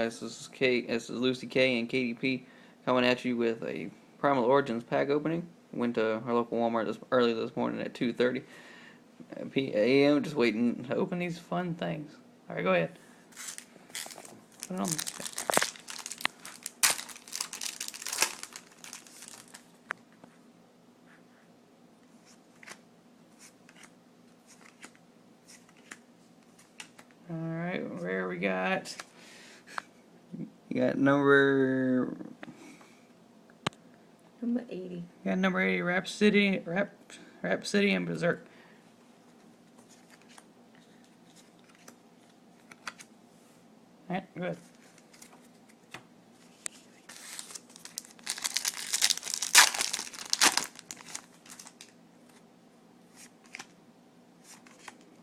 guys? This is Lucy K and KDP coming at you with a Primal Origins pack opening. Went to our local Walmart early this morning at 2:30 a.m. just waiting to open these fun things. All right, go ahead. Put it on. All right, where we got? You got number 80. You got number 80, Rhapsody and Berserk. Alright, good.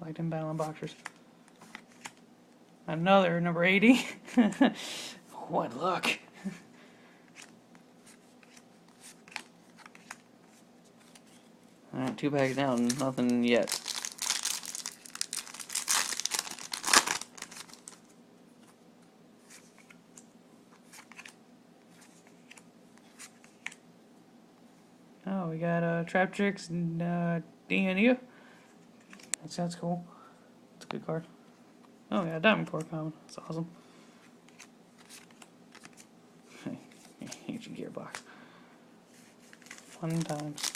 Like them battling boxers. Another number 80. What luck. Alright, 2 packs down, nothing yet. Oh, we got Trap Tricks and Yugioh. That sounds cool. It's a good card. Oh, yeah, Diamond Core common. That's awesome. Ancient Gearbox. Fun times.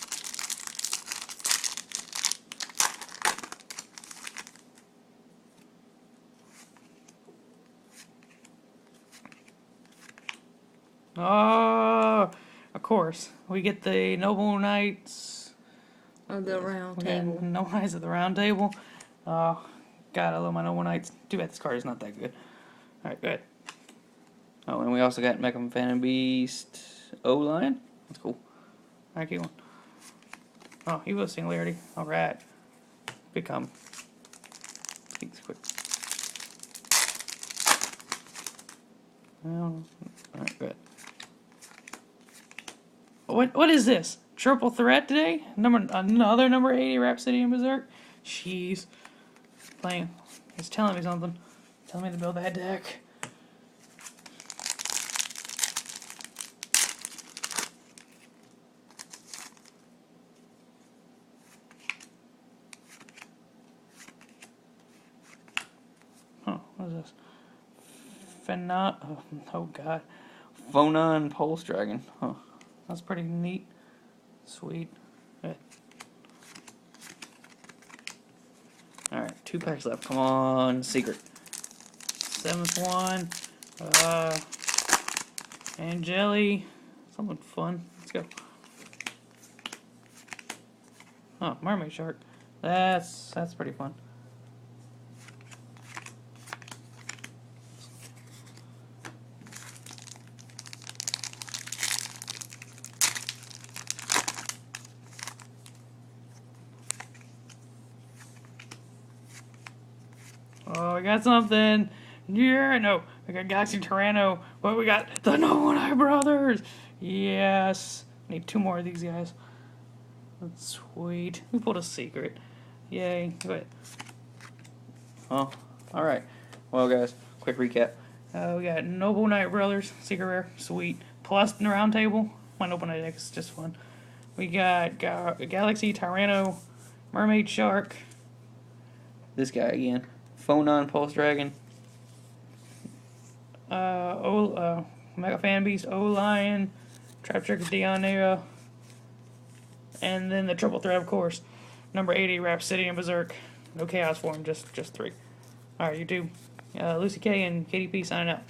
Oh, of course. We get the Noble Knights of the round table. Noble Knights of the Round Table. Oh, God, I love my Noble Knights. Too bad this card is not that good. Alright, good. Oh, and we also got Mecha Phantom Beast O-Lion. That's cool. Alright, keep going. Oh, he was Singularity. Alright. Good comment. Let's keep this quick. Well, alright, good. What is this? Triple threat today? Another number 80 Rhapsody and Berserk? Jeez. Playing. He's telling me something. Telling me to build that deck. Huh, what is this? Oh god. Phonon Pulse Dragon. Huh. That's pretty neat. Sweet. Good. Alright, 2 packs left. Come on, secret. 7th one. Angeli. Something fun. Let's go. Oh, Mermaid Shark. That's pretty fun. Oh, we got something. Yeah, no. We got Galaxy Tyranno. But we got the No One Eye Brothers. Yes. Need 2 more of these guys. That's sweet. We pulled a secret. Yay. Go ahead. Oh, alright. Well, guys, quick recap. We got Noble Knight Brothers. Secret rare. Sweet. Plus the round table. My Noble Knight deck is just fun. We got Galaxy Tyranno. Mermaid Shark. This guy again. Phonon Pulse Dragon, Mega Fan Beast, O-Lion, Trap Trick Dionera, and then the triple threat, of course. Number 80, Rhapsody and Berserk. No chaos form, just 3. Alright, YouTube. Lucy K and KDP signing out.